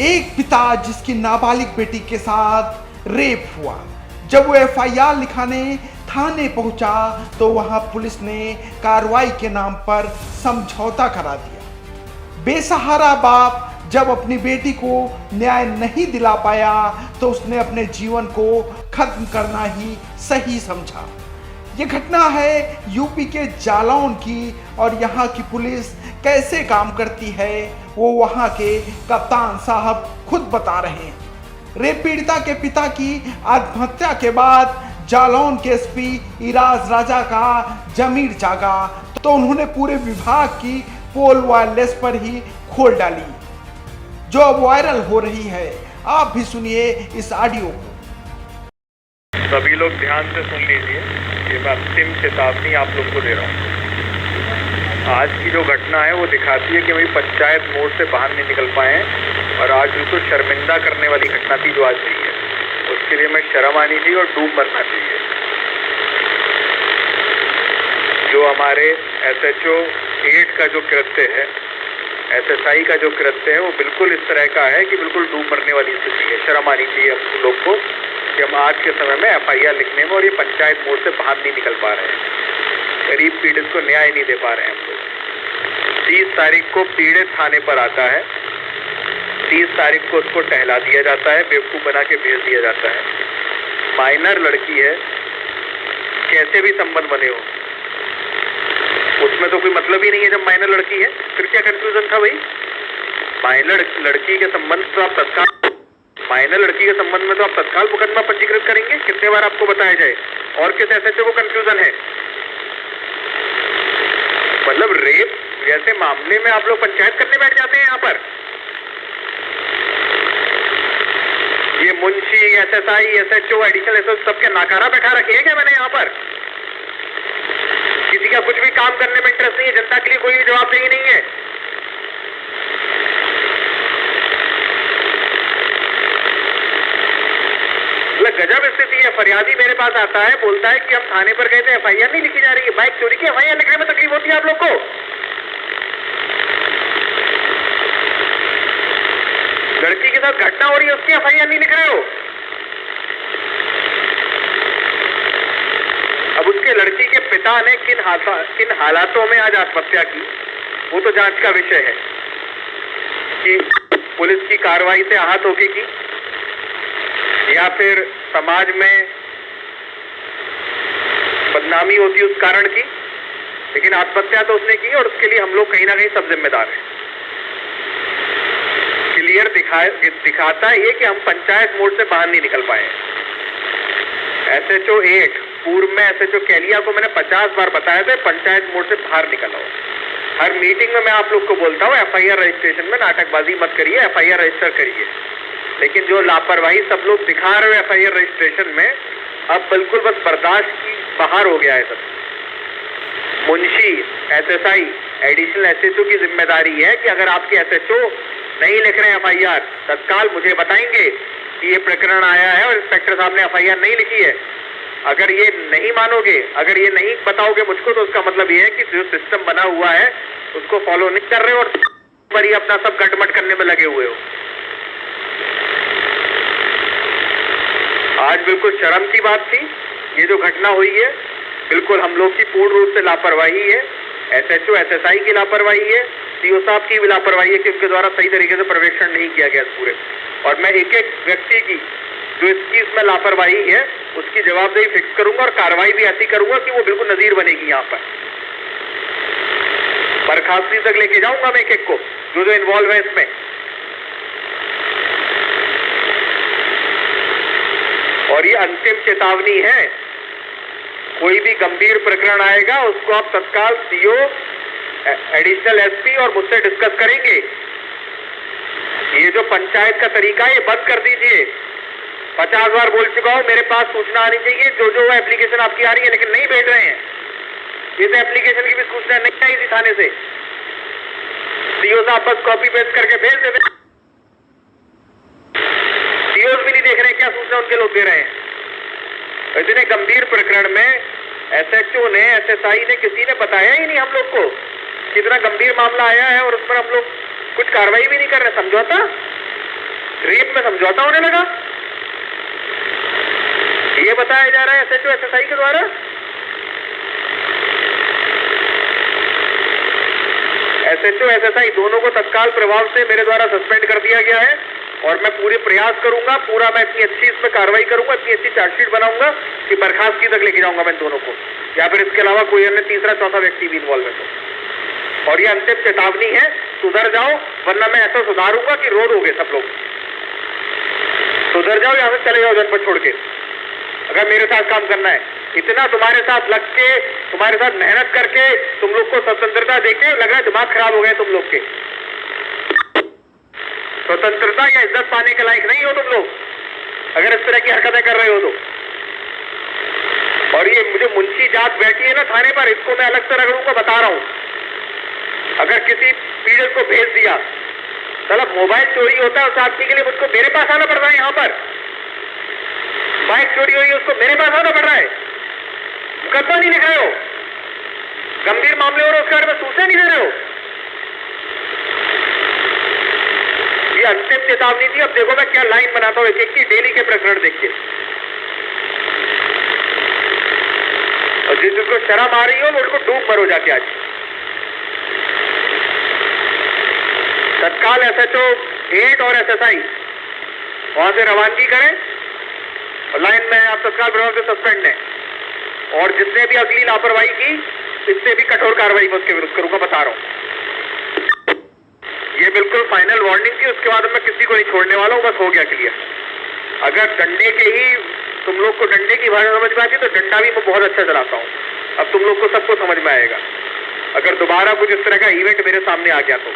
एक पिता जिसकी नाबालिग बेटी के साथ रेप हुआ, जब वो एफआईआर लिखाने थाने पहुंचा तो वहां पुलिस ने कार्रवाई के नाम पर समझौता करा दिया। बेसहारा बाप जब अपनी बेटी को न्याय नहीं दिला पाया तो उसने अपने जीवन को खत्म करना ही सही समझा। ये घटना है यूपी के जालौन की और यहाँ की पुलिस कैसे काम करती है वो वहाँ के कप्तान साहब खुद बता रहे हैं। रेप पीड़िता के पिता की आत्महत्या के बाद जालौन के एसपी इराज राजा का जमीर जागा तो उन्होंने पूरे विभाग की पोल वायरलेस पर ही खोल डाली, जो अब वायरल हो रही है। आप भी सुनिए इस ऑडियो को। सभी लोग ध्यान से सुन लीजिए, ये मैं अंतिम चेतावनी आप लोग को दे रहा हूँ। आज की जो घटना है वो दिखाती है कि भाई पंचायत मोड़ से बाहर नहीं निकल पाए हैं और आज बिल्कुल शर्मिंदा करने वाली घटना थी जो आज हुई है। उसके लिए मैं शर्म आनी चाहिए और डूब मरना चाहिए। जो हमारे एसएचओ 8 का जो कृत्य है, एसएसआई का जो कृत्य है वो बिल्कुल इस तरह का है कि बिल्कुल डूब मरने वाली स्थिति है। शर्म आनी चाहिए हम लोग को कि हम आज के समय में एफआईआर लिखने में और ये पंचायत मोड़ से बाहर नहीं निकल पा रहे हैं। गरीब पीड़ित को न्याय नहीं दे पा रहे हैं हम लोग। 30 तारीख को पीड़ित थाने पर आता है, 30 तारीख को उसको टहला दिया जाता है, बेवकूफ़ बना के भेज दिया जाता है। माइनर लड़की है, कैसे भी संबंध बने हो उसमें तो कोई मतलब ही नहीं है। जब माइनर लड़की है फिर क्या कंफ्यूजन था भाई? माइनर लड़की के संबंध तो आप तत्काल, माइनर लड़की के संबंध में तो आप तत्काल मुकदमा पंजीकृत करेंगे। कितने बार आपको बताया जाए? और किस एसएचओ को कंफ्यूजन है? मतलब रेप जैसे मामले में आप लोग पंचायत करने बैठ जाते हैं यहाँ पर। ये Munshi, SSI, SHO, additional SHO सबके नाकारा बैठा रखे हैं क्या मैंने यहाँ पर? किसी का कुछ भी काम करने में इंटरेस्ट नहीं है, जनता के लिए कोई भी जवाबदेही नहीं है। गजब स्थिति है। फरियादी मेरे पास आता है, बोलता है कि हम थाने पर गए थे, एफआईआर नहीं लिखी जा रही है। बाइक चोरी की एफआईआर लिखने में तकलीफ होती है आप लोग को? लड़की के साथ घटना हो रही है, उसकी एफआईआर नहीं लिख रहे हो। अब उसके लड़की के पिता ने किन हालातों में आज आत्महत्या की वो तो जांच का विषय है कि पुलिस की कार्रवाई से आहत होके की या फिर समाज में बदनामी होती उस कारण की। लेकिन आत्महत्या तो उसने की और उसके लिए हम लोग कहीं ना कहीं सब जिम्मेदार हैं। क्लियर दिखाता है ये कि हम पंचायत मोड़ से बाहर नहीं निकल पाए। एसएचओ 8 पूर्व में एसएचओ कैलिया को मैंने 50 बार बताया था पंचायत मोड़ से बाहर निकल आओ। हर मीटिंग में मैं आप लोग को बोलता हूँ एफआईआर रजिस्ट्रेशन में नाटकबाजी मत करिए, एफआईआर रजिस्टर करिए। लेकिन जो लापरवाही सब लोग दिखा रहे हो एफआईआर रजिस्ट्रेशन में, अब बिल्कुल बस बर्दाश्त की बाहर हो गया है सब। मुंशी, एसएसआई, एडिशनल एसएचओ की जिम्मेदारी है कि अगर आपके एसएचओ नहीं लिख रहे हैं एफआईआर, तत्काल मुझे बताएंगे कि ये प्रकरण आया है और इंस्पेक्टर साहब ने एफआईआर नहीं लिखी है। अगर ये नहीं मानोगे, अगर ये नहीं बताओगे मुझको, तो उसका मतलब ये है कि जो सिस्टम बना हुआ है उसको फॉलो नहीं कर रहे हो और बड़ी अपना सब गटमट करने में लगे हुए हो। आज बिल्कुल शर्म की बात थी ये जो घटना हुई है। बिल्कुल हम लोग की पूर्ण रूप से लापरवाही है, एसएचओ एसएसआई की लापरवाही है, सीओ साहब की भी लापरवाही है कि उनके द्वारा सही तरीके से पर्यवेक्षण नहीं किया गया पूरे। और मैं एक एक व्यक्ति की जो इस चीज में लापरवाही है उसकी जवाबदेही फिक्स करूंगा और कार्रवाई भी ऐसी करूंगा कि वो बिल्कुल नजीर बनेगी। यहाँ पर बर्खास्ती तक लेके जाऊंगा मैं एक एक को जो इन्वॉल्व है इसमें। और ये अंतिम चेतावनी है, कोई भी गंभीर प्रकरण आएगा उसको आप तत्काल सीओ, एडिशनल एसपी और मुझसे डिस्कस करेंगे। ये जो पंचायत का तरीका है ये बंद कर दीजिए। 50 बार बोल चुका हूं, मेरे पास सूचना आनी चाहिए। जो एप्लीकेशन आपकी आ रही है लेकिन नहीं भेज रहे हैं, इस एप्लीकेशन की भी सूचना नहीं आई थी थाने से। सीओ साहब बस कॉपी पेस्ट करके भेज देते, सीओ भी नहीं देख रहे क्या सूचना उनके लोग दे रहे हैं। इतने गंभीर प्रकरण में एसएचओ ने, एसएसआई ने, किसी ने बताया ही नहीं हम लोग को कितना गंभीर मामला आया है और उस पर हम लोग कुछ कार्रवाई भी नहीं कर रहे। समझौता रेप में समझौता होने लगा, ये बताया जा रहा है एसएचओ एसएसआई के द्वारा। एसएचओ एसएसआई दोनों को तत्काल प्रभाव से मेरे द्वारा सस्पेंड कर दिया गया है और मैं पूरे प्रयास करूंगा, पूरा मैं इतनी अच्छी इसमें कार्रवाई करूंगा, इतनी अच्छी चार्जशीट बनाऊंगा कि बर्खास्तगी तक लेके जाऊंगा मैं दोनों को, या फिर इसके अलावा कोई अन्य तीसरा चौथा व्यक्ति भी इन्वॉल्व है तो। और ये अंतिम चेतावनी है, सुधर जाओ वरना मैं ऐसा सुधारूंगा कि रोड हो गए सब लोग। सुधर जाओ, यहाँ से चले जाओ जनपद छोड़ के, अगर मेरे साथ काम करना है। इतना तुम्हारे साथ लग के, तुम्हारे साथ मेहनत करके, तुम लोग को स्वतंत्रता देके लग रहा है दिमाग खराब हो गए तुम लोग के। स्वतंत्रता या इज्जत पाने के लायक नहीं हो तुम लोग अगर इस तरह की हरकतें कर रहे हो तो। और ये मुझे मुंशी जात बैठी है ना थाने पर, इसको मैं अलग से रगड़ूंगा, बता रहा हूं। अगर किसी पीड़ित को भेज दिया, मतलब मोबाइल चोरी होता है उस आदमी के लिए मुझको मेरे पास आना पड़ रहा है, यहाँ पर बाइक चोरी हुई है उसको मेरे पास आना पड़ रहा है, मुकदमा नहीं लिख रहे हो, गंभीर मामले हो रहे उसके बारे में सूचना नहीं दे रहे हो। ये अंतिम चेतावनी थी। अब देखो मैं क्या लाइन बनाता हूं एक एक की, डेली के प्रकरण देखिए। और जिसको शर्म आ रही हो वो उनको डूब मरो जाके आज। तत्काल एसएचओ 8 और एसएसआई वहां से रवानगी करें और लाइन में आप तत्काल प्रभाव से सस्पेंड हैं। और जिसने भी अगली लापरवाही की इससे भी कठोर कार्रवाई मैं उसके विरुद्ध करूंगा, बता रहा हूं। ये बिल्कुल फाइनल वार्निंग थी, उसके बाद मैं किसी को नहीं छोड़ने वाला हूं, बस हो गया क्लियर। अगर डंडे के ही तुम लोग को डंडे की भाषा समझ में आती तो डंडा भी मैं बहुत अच्छा चलाता हूं। अब तुम लोग को सबको समझ में आएगा अगर दोबारा कुछ इस तरह का इवेंट मेरे सामने आ गया तो।